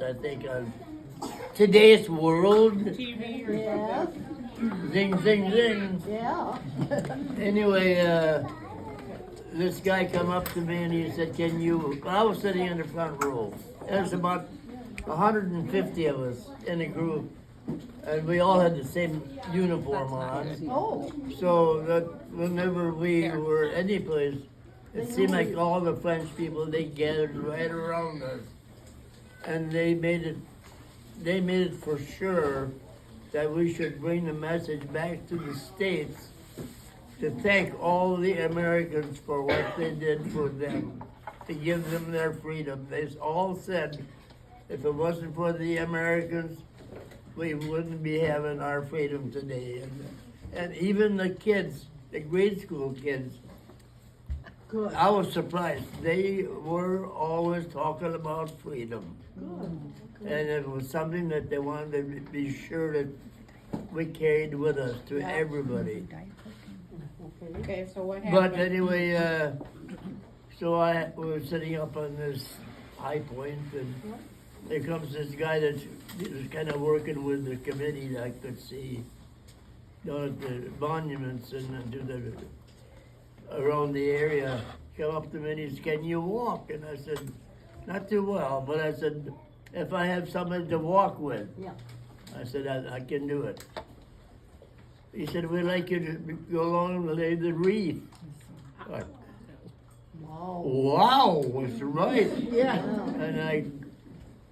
I think on today's world. TV or Yeah, something. Zing, zing, zing. yeah. Anyway, this guy come up to me and he said, "Can you?" I was sitting in the front row. There's about 150 of us in a group, and we all had the same uniform on. Oh, So that whenever we were any place, it seemed like all the French people they gathered right around us, and they made it for sure that we should bring the message back to the States to thank all the Americans for what they did for them, to give them their freedom. They all said, if it wasn't for the Americans, we wouldn't be having our freedom today. And even the kids, the grade school kids, good. I was surprised. They were always talking about freedom. Good. And it was something that they wanted to be sure that we carried with us to everybody. Okay, so what happened? But anyway, so I was sitting up on this high point, and there comes this guy that was kind of working with the committee that I could see down at the monuments and to the around the area. Come up to me and he said, "Can you walk?" And I said, "Not too well," but I said, "If I have somebody to walk with," Yeah. I said, I can do it. He said, "We'd like you to go along and lay the wreath." I, Wow. wow, was right. Yeah.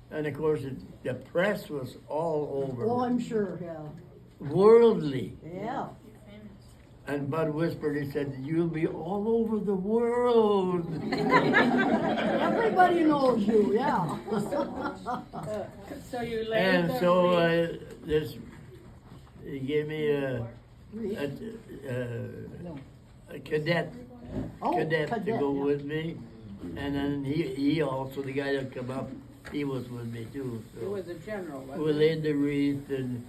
And of course, the press was all over. Oh, I'm sure, yeah. Worldly. Yeah. And Bud whispered, he said, "You'll be all over the world." Everybody knows you, yeah. So you laid And the so wreath. he gave me a cadet Oh, to go yeah. with me. And then he also, the guy that come up, he was with me too. It So was a general, we wasn't it? laid the wreath and,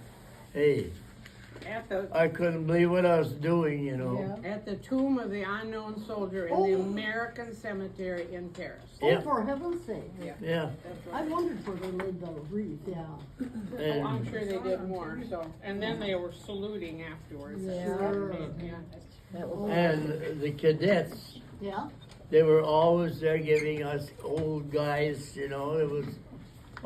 hey, At the, I couldn't believe what I was doing, you know. at the tomb of the unknown soldier in the American cemetery in Paris. Oh, Yeah. for heaven's sake. Yeah. Yeah. That's I right. wondered where they laid the wreath, yeah. Oh, I'm sure they did more, so, and then they were saluting afterwards. That's Yeah. what they did, yeah. And the cadets, Yeah? they were always there giving us old guys, you know, it was,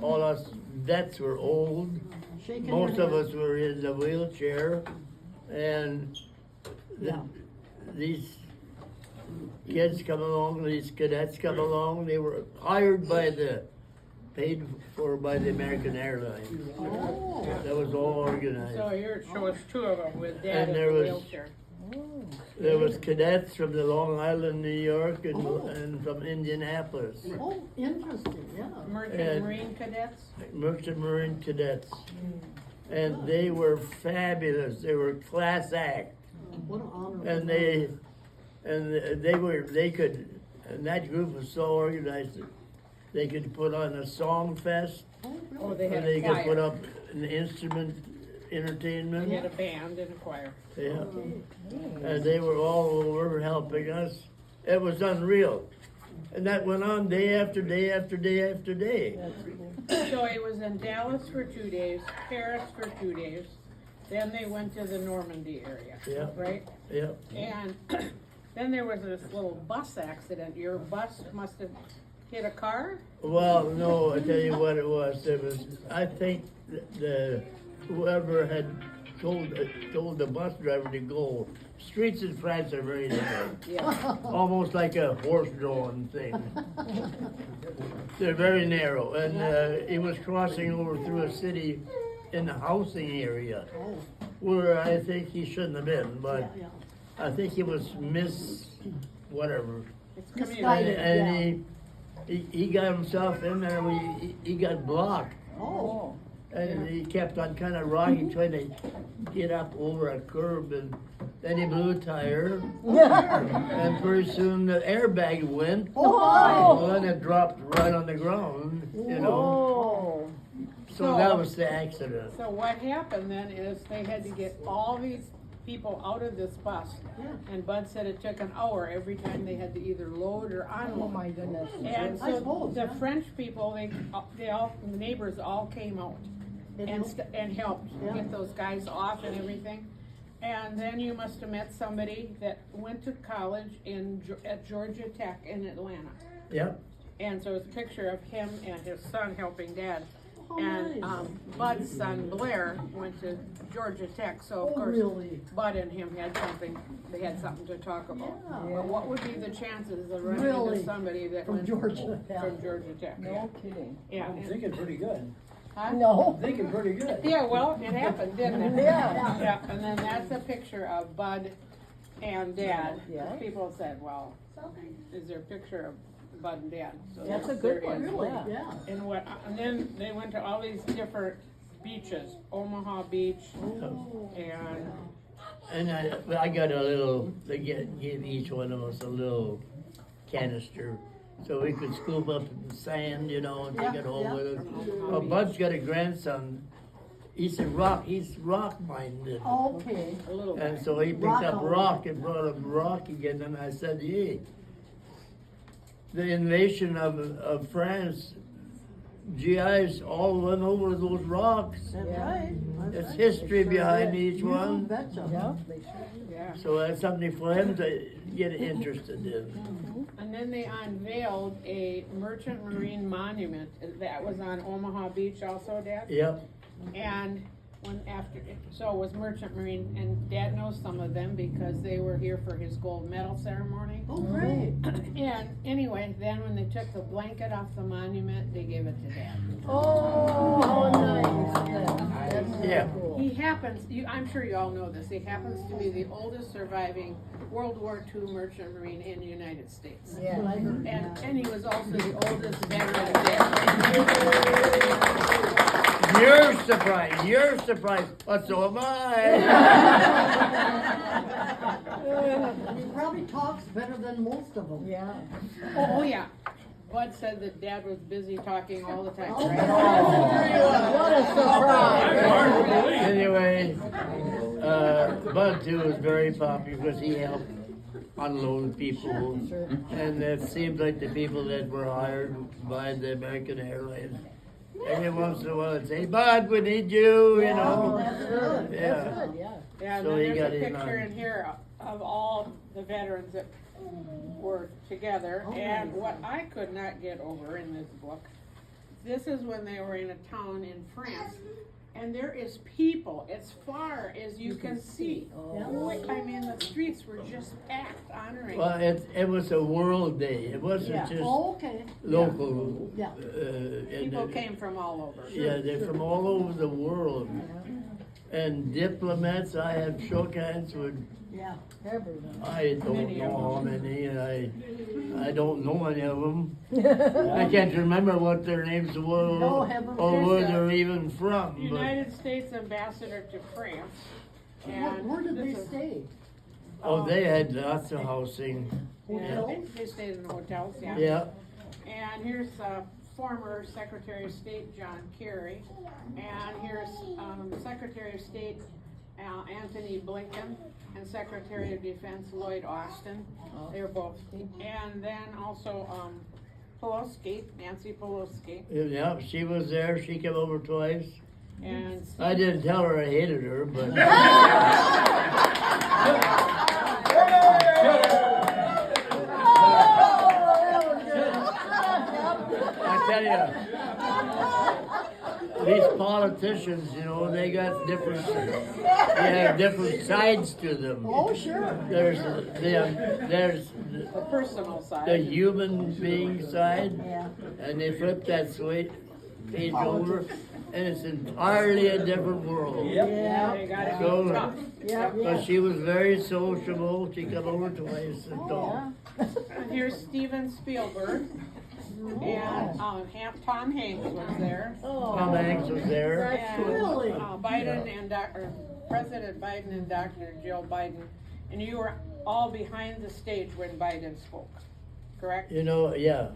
all us vets were old. Shaking Most your of head. us were in the wheelchair, and Yeah. these kids come along, these cadets come along, they were hired paid for by the American Airlines. Oh. That was all organized. So here it shows two of them with dad And in there the was- wheelchair. There was cadets from the Long Island, New York, Oh. and from Indianapolis. Oh, interesting, yeah. Merchant And- Marine cadets. Merchant Marine cadets. And they were fabulous. They were class act. What an honor. And and that group was so organized that they could put on a song fest, Oh, Oh, really? they and had they a could put choir. up an instrument entertainment. They had a band and a choir. Yeah. Okay. And they were all over helping us. It was unreal. And that went on day after day after day after day. So it was in Dallas for 2 days, Paris for 2 days, then they went to the Normandy area, Yeah. right? Yeah. And then there was this little bus accident. Your bus must have hit a car? Well, no, I tell you what it was. I think whoever had told the bus driver to go. Streets in France are very narrow, Yeah. almost like a horse-drawn thing. They're very narrow, and he was crossing over through a city in the housing area Oh, where I think he shouldn't have been, but yeah, I think he was whatever. It's Misguided. community. And he got himself in there, he got blocked. yeah. Oh, And he kept on kind of rocking, trying to get up over a curb, and then he blew a tire, and pretty soon the airbag went, Oh. and it dropped right on the ground, you know. oh. So that was the accident. So what happened then is they had to get all these people out of this bus. And Bud said it took an hour every time they had to either load or Oh unload. my goodness. And I so suppose, the yeah. French people, they all, the neighbors all came out and helped Yeah. get those guys off and everything. And then you must have met somebody that went to college at Georgia Tech in Atlanta. Yep. And so it's a picture of him and his son helping Dad. Oh, And nice. Bud's son Blair went to Georgia Tech, so of Oh, course really? Bud and him had something. They had something to talk about. Yeah. But what would be the chances of running Really? into somebody that From went Georgia, yeah. from Georgia Tech? No kidding. Yeah. I'm and- thinking pretty good. huh? No. Thinking pretty good. Yeah, well, it happened, didn't it? Yeah. Yeah, and then that's a picture of Bud and Dad. Yeah. People said, well, is there a picture of Bud and Dad? So That's a there good is. one, really, Yeah. yeah. And then they went to all these different beaches, Omaha Beach, and And I got a little, they gave each one of us a little canister, so we could scoop up the sand, you know, and take Yeah, it home yeah. with us. Well, Bud's got a grandson, he's rock minded. Okay. a little And guy. so he picked Rock up on. rock and brought up rock again, and I said, hey, the invasion of France, GIs all went over those rocks. That's right. It's history behind each You one. betcha. Yeah. So that's something for him to get interested in. And then they unveiled a merchant marine monument that was on Omaha Beach also, Dad. Yep. And so it was Merchant Marine, and Dad knows some of them because they were here for his gold medal ceremony. Oh, great. And anyway, then when they took the blanket off the monument, they gave it to Dad. Oh, how nice. That's really Yeah. cool. He happens, I'm sure you all know this, he happens to be the oldest surviving World War II Merchant Marine in the United States. Yeah. And he was also the oldest veteran there. You're surprised, but so am I. He probably talks better than most of them. Yeah. Oh, yeah. Bud said that Dad was busy talking all the time, Oh, right? what a surprise. Anyway, Bud too was very popular because he helped unload people. And it seems like the people that were hired by the American Airlines, every once in a while they'd say, Bud, we need you, you Oh, know. that's good. Yeah. That's good, yeah. Yeah, and So he then got there's a in picture on- in here of all the veterans that were together. Oh, And nice. what I could not get over in this book, this is when they were in a town in France. And there is people as far as you can see. I mean, the streets were just packed honoring. Well, it was a world day. It wasn't just Oh, okay. local. Yeah. People came from all over. Yeah, they're from all over the world. And diplomats, I have shook hands with, Yeah. Everyone. I don't Many of know how them. many, and I don't know any of them. I can't remember what their names were, No, heaven or where forbid. they're even from, but, United States ambassador to France. And Where did they this is- stay? oh, they had lots of housing. Yeah, Hotels? they stayed in hotels, yeah. Yeah, And here's former Secretary of State John Kerry, and here's Secretary of State Anthony Blinken, and Secretary of Defense Lloyd Austin. They're both, and then also Pelosi, Nancy Pelosi, yeah, she was there, she came over twice. and I didn't tell her I hated her, but. I tell you, these politicians, you know, they got they have different sides to them. Oh, sure. There's the personal the side. human being side, Yeah. and they flip that page over, and it's entirely a different world. Yeah, they gotta So- be tough. Yeah. But she was very sociable. She came over twice and talked. And here's Steven Spielberg, and Tom Hanks was there. Tom Hanks was there. And, Really? Biden and President Biden and Dr. Jill Biden, and you were all behind the stage when Biden spoke, correct? You know, yeah.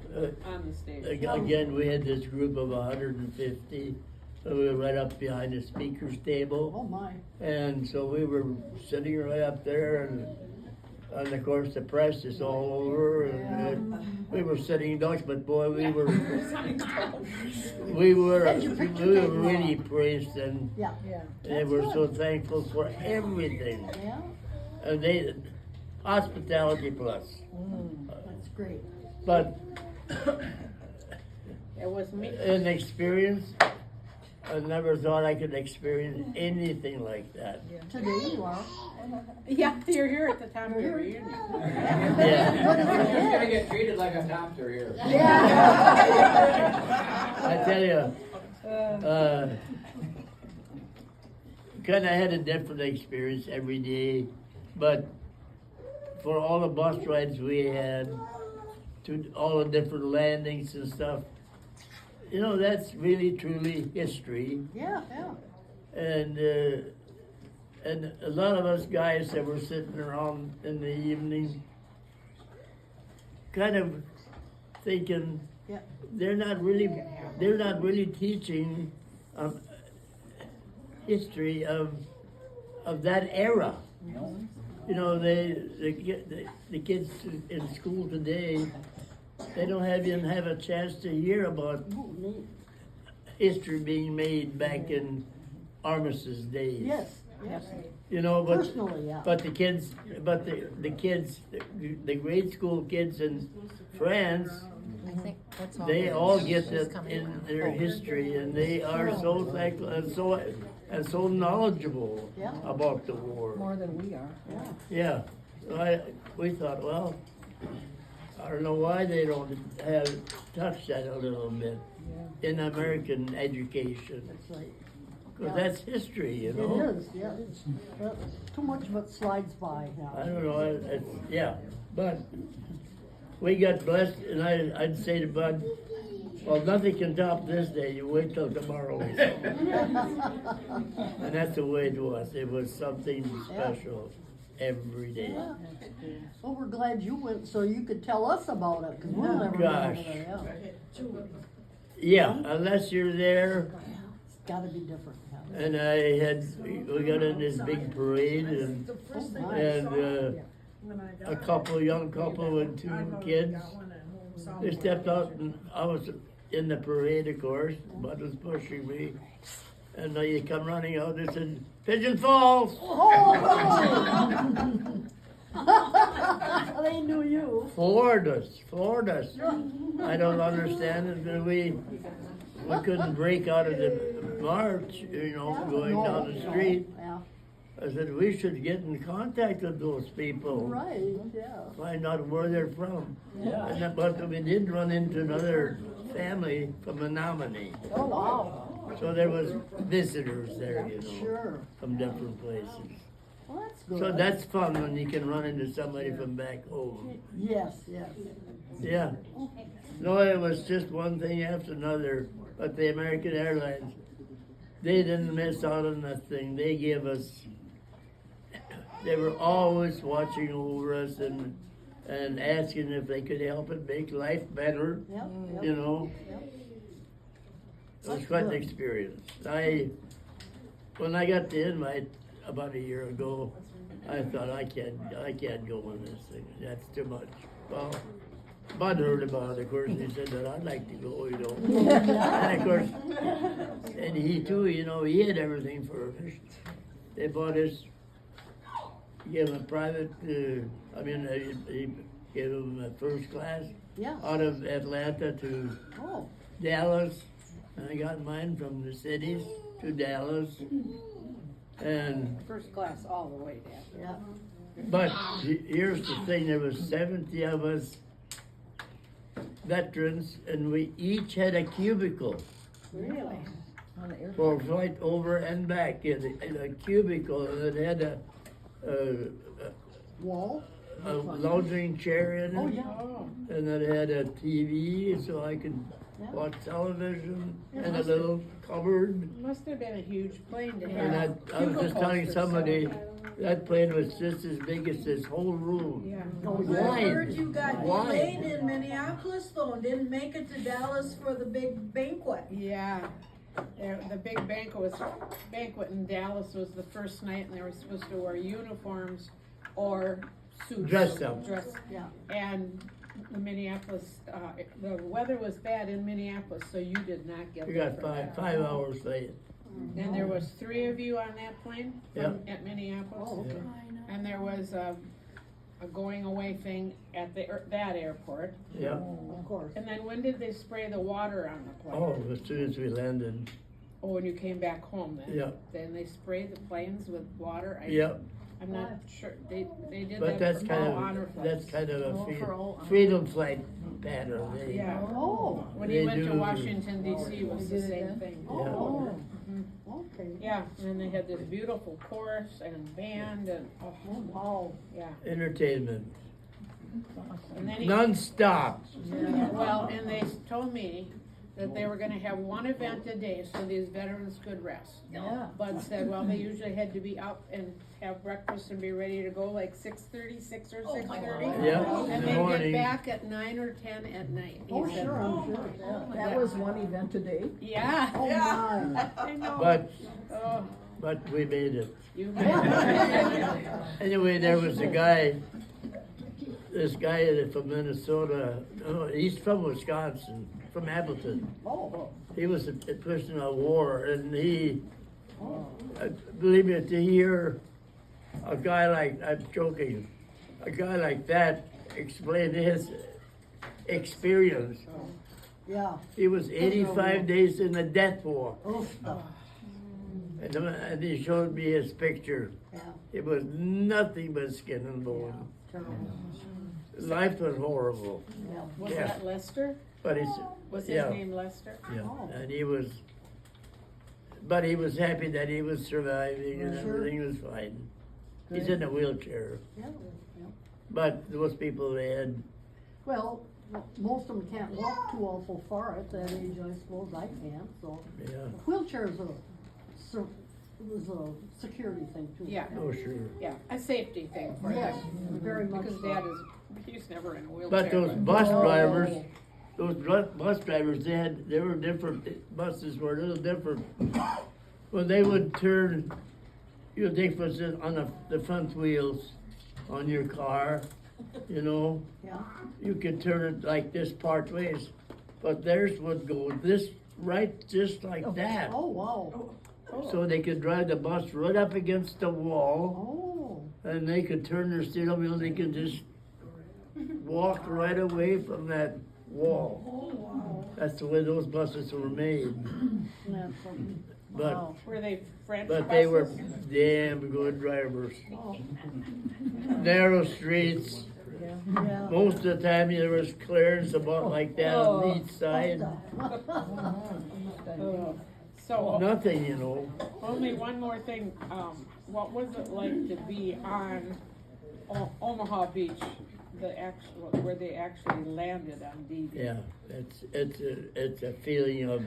On the stage. Again, we had this group of 150, So we were right up behind the speaker's table. Oh, my. And so we were sitting right up there, and of course the press is all over, and we were sitting ducks, but boy, we were really praised, and Yeah. they were so thankful for everything. Yeah, And they, hospitality plus. that's great. But It was me. an experience, I never thought I could experience anything like that. Today you are. Yeah, you're here at the time of the reunion. Yeah. What is You're it? gonna get treated like a Tomter here. I tell you, kind of had a different experience every day, but for all the bus rides we had, to all the different landings and stuff, you know, that's really truly history. Yeah, yeah. And a lot of us guys that were sitting around in the evening, kind of thinking, Yeah. they're not really teaching history of that era. You know, the kids in school today, they don't even have a chance to hear about Oh, neat. history being made back in Armistice days. Yes, yes. You know, but Personally, yeah. but the kids, the grade school kids in France, I think that's all. they it all is. get She's that coming in out. their history, and they are so thankful and so knowledgeable Yeah. about the war. More than we are. Yeah, so we thought, well, I don't know why they don't have touched that a little bit in American education, That's right. because Yeah. that's history, you It know. is, yeah. Too much of it slides by I now. don't know, yeah, but we got blessed, and I'd say to Bud, well, nothing can top this day, you wait till tomorrow. And that's the way it was. It was something special every day. Yeah. Well, we're glad you went so you could tell us about it, because we'll never go over Gosh. there, yeah. Yeah, unless you're there, It's gotta be different, yeah. and we got in this big parade, and a young couple with two kids, they stepped out, and I was in the parade, of course, Bud was pushing me, and they come running out, they said, Pigeon Falls! They knew you. Florida. I don't understand it, but we couldn't break out of the march, you know, going down the street. Yeah, I said, we should get in contact with those people. right, yeah. Find out where they're from. And but we did run into another family from Menominee. Oh, wow. So there was visitors there, you know, Sure. from different places. Well, that's good. So that's fun when you can run into somebody from back home. Yes, yes. Yeah. No, it was just one thing after another. But the American Airlines, they didn't miss out on nothing. They gave us, they were always watching over us and asking if they could help it make life better, Yep, yep. you know. Yep. It was quite an experience. When I got the invite about a year ago, I thought I can't go on this thing. That's too much. Well, Bud heard about it, of course, and he said that I'd like to go, you know. And of course, and he too, you know, he had everything furnished. They bought us, gave him a private, he gave him a first class Yeah. out of Atlanta to Oh, Dallas. And I got mine from the cities to Dallas. And First class all the way down. yeah. but here's the thing: there was 70 of us veterans, and we each had a cubicle Really? On the airplane. for flight over and back. In a cubicle, and it had Wall? a lounging chair in it, Oh, yeah. and it had a TV, so I could Yeah. watch television, and a little cupboard. Must have been a huge plane to And have. I was just telling cubicles for somebody, seven. that plane was just as big as this whole room. Yeah. Oh, I yeah. heard you got Why? delayed in Minneapolis though, and didn't make it to Dallas for the big banquet. Yeah. The a big banquet in Dallas was the first night, and they were supposed to wear uniforms or suits. Dress up. Yeah. And the Minneapolis, the weather was bad in Minneapolis, so you did not get We there got for that. 5 hours late. And there was 3 of you on that plane at Minneapolis. Oh, okay. And there was a going away thing at that airport. Yeah. Of course. And then when did they spray the water on the plane? Oh, as soon as we landed. Oh, when you came back home then? Yeah. Then they sprayed the planes with water? Yeah. I'm not sure, they did But that that's for kind all honor of, flights. that's kind of a Oh, for all honor. freedom flight pattern. They- Yeah. Oh, When he They went to do. Washington DC, it was They the did it same then? thing. oh, Mhm. okay. Yeah, and then they had this beautiful chorus and band and, Oh, wow. yeah. Entertainment, And then he, non-stop. well, and they told me that they were gonna have one event a day so these veterans could rest. Yeah. But said, well, they usually had to be up and have breakfast and be ready to go like 6:30, 6 or 6:30. Yeah, in And the then get morning. back at 9 or 10 at night. he Oh, said. sure, I'm sure. That was one event a day. Yeah. Oh, my. I know. But, Oh, but we made it. you. Anyway, there was a guy, this guy from Minnesota, no, he's from Wisconsin, from Appleton. Oh, He was a prisoner of war, and he, believe me, to hear a guy like, I'm joking, a guy like that explain his experience. yeah. He was 85 days in the death war, Oh, and he showed me his picture. yeah. It was nothing but skin and bone. Terrible. Life was horrible, Yeah. Was Yeah. that Lester? but he's, Was his yeah, name Lester? yeah, Oh. and he was, but he was happy that he was surviving and Sure. everything was fine. He's Good. in a wheelchair, Yeah, yeah. but those people, they had, Well, most of them can't walk too awful far at that age, I suppose. I can't, so. yeah, Wheelchair is was a security thing too. Yeah. oh, sure. Yeah, a safety thing for Yes, him. very much Because so. Dad he's never in a wheelchair. But those but- bus Oh. drivers, bus drivers, they were different, buses were a little different. When they would turn, you know, they put it on the front wheels on your car, you know, Yeah, you could turn it like this part ways, but theirs would go this, right, just like that. oh, wow. So they could drive the bus right up against the wall, Oh, and they could turn their steering wheel, they could just walk right away from that wall. That's the way those buses were made, that's something. but, Wow. Were they French but they were buses? damn good drivers. Oh, Narrow streets, yeah. most of the time there was clearance about like that on each side, Oh. So, nothing, you know. only one more thing, what was it like to be on Omaha Beach, the actual, where they actually landed on D-Day? Yeah, it's a feeling of,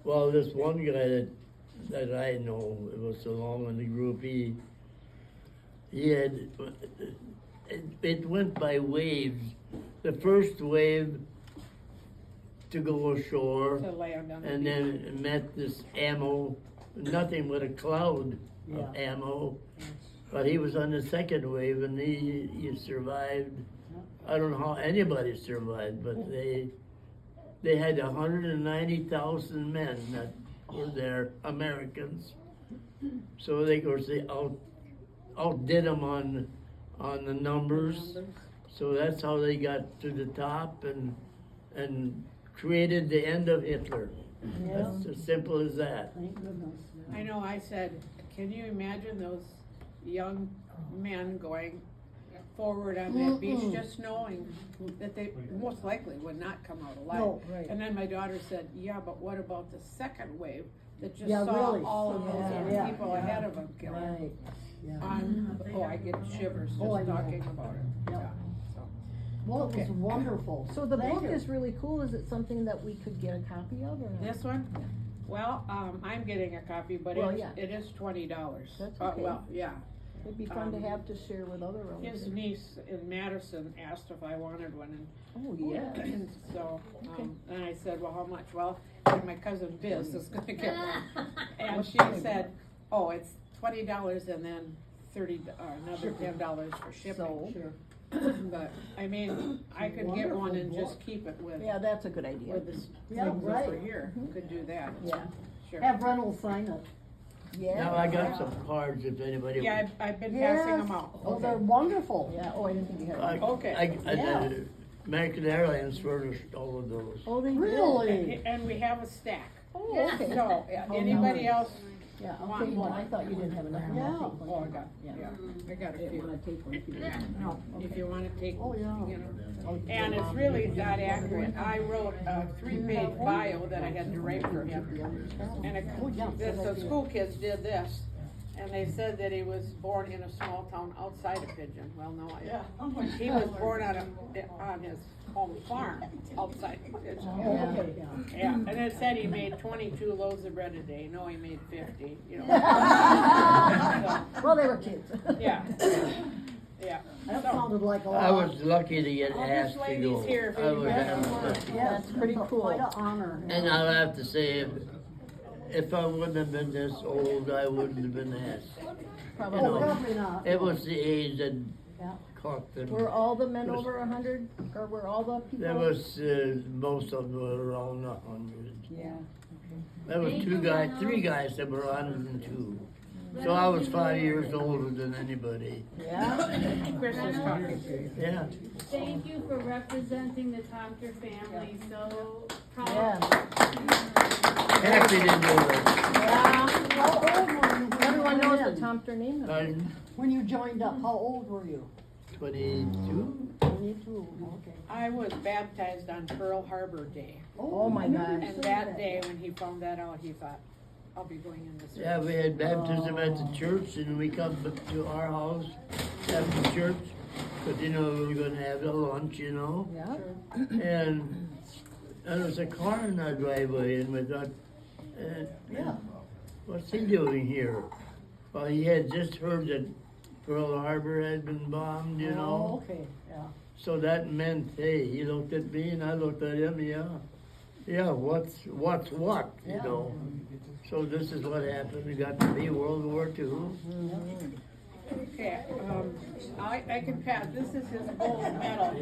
well, this one guy that I know, it was along in the group, he had, it went by waves. The first wave to go ashore, To land on the and beach. then it met this ammo, nothing but a cloud Yeah. of ammo. But he was on the second wave and he survived. I don't know how anybody survived, but they had 190,000 men that were there, Americans. So they, of course, they outdid them on the numbers. So that's how they got to the top and created the end of Hitler. Yeah. That's as simple as that. Thank goodness. I know, I said, can you imagine those young men going forward on that beach, Mm-mm. just knowing that they most likely would not come out alive? No, right. And then my daughter said, yeah, but what about the second wave that just Yeah, saw really. all of those Yeah, other yeah, people yeah. ahead of them killed? Right, yeah. Oh, I get shivers just Oh, I know. talking about it. Yeah. So, Well, it was Okay. wonderful. So the Thank book you. is really cool. Is it something that we could get a copy of or not? this one, well, I'm getting a copy, but Well, it yeah. is $20. That's okay. Well, yeah. It'd be fun to have to share with other relatives. His niece in Madison asked if I wanted one, Oh, yeah. and so, Okay. and I said, well, how much? Well, my cousin Biz is gonna get one. And she said, oh, it's $20 and then another $10 for shipping. So, Sure. But, I mean, I could get one and just keep it with, yeah, that's a good idea. with this Yeah, things over right. here, could do that, Yeah, sure. Have Reynolds sign it. yeah. Now I got some cards if anybody. Yeah, I've been passing them Yes. out. Oh, they're wonderful. Yeah, oh, I didn't think you had. I- Okay. Yeah. American Airlines furnished all of those. Oh, they did? Really? And we have a stack. Oh, okay. So, anybody else? Yeah, want okay, one? I thought you didn't have enough. Yeah. I'll take one. Oh, I got, Yeah. yeah, I got a Didn't few. wanna take one if you didn't. No, if you wanna take, Oh, yeah. you know. And it's really not accurate. I wrote a 3-page bio that I had to write for him. And the school kids did this, and they said that he was born in a small town outside of Pigeon. Well, no, he was born on his home farm outside of Pigeon. Oh, okay, yeah. Yeah, and it said he made 22 loaves of bread a day. No, he made 50, you know. Well, they were kids. Yeah, yeah. That So, sounded like a lot. I was lucky to get Well, this asked to lady's go. here if I was anybody asked wants to- Yes, That's pretty cool. Quite an honor. And I'll have to say, if I wouldn't have been this old, I wouldn't have been asked. Probably. You know, Probably not. It was the age that Yeah. caught them. Were all the men over 100, or were all the people? There was, most of them were around 100. Yeah. There was three guys that were 102. So I was 5 years older than anybody. Yeah. Chris is talking. Yeah. Thank you for representing the Tomter family so Yeah. proud. Happy to do it. Yeah. How old were you? when Everyone you knows went the in? Tomter name. I'm When you joined up, how old were you? 22. 22, okay. I was baptized on Pearl Harbor Day. Oh, my I remember gosh. you And saying that day, when he found that out, he thought, I'll be going in this. Yeah, we had baptism at the church and we come to our house after church. Cause you know, we were gonna have the lunch, you know? Yeah. And there was a car in our driveway and we thought, Yeah. what's he doing here? Well, he had just heard that Pearl Harbor had been bombed, you Oh, know? okay, yeah. So that meant, hey, he looked at me and I looked at him, yeah. Yeah, what's what, you Yeah. know? So this is what happened. We got to be World War II. Okay, I can pass, this is his gold medal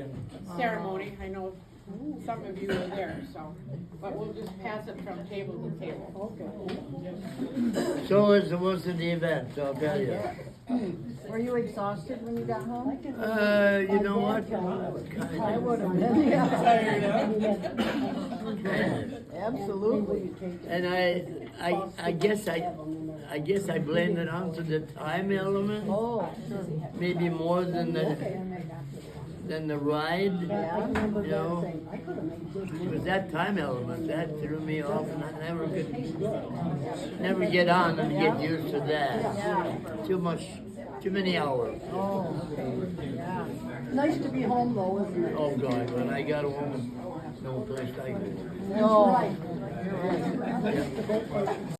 ceremony. I know some of you were there, so, but we'll just pass it from table to table. Okay. So it was an event, I'll tell you. Were you exhausted when you got home? You know what? I would have been, yeah. Kind of. Absolutely. And I guess I blame it onto the time element, Oh, maybe more than the ride. Yeah, I remember You that know? saying, I could have made this. It was that time element that threw me off, and I never get on and get used to that. yeah. Too many hours. Oh, okay. Yeah. Nice to be home though, isn't it? Oh God, when I got home, no place like it. No. Right. You're right. That's the best part.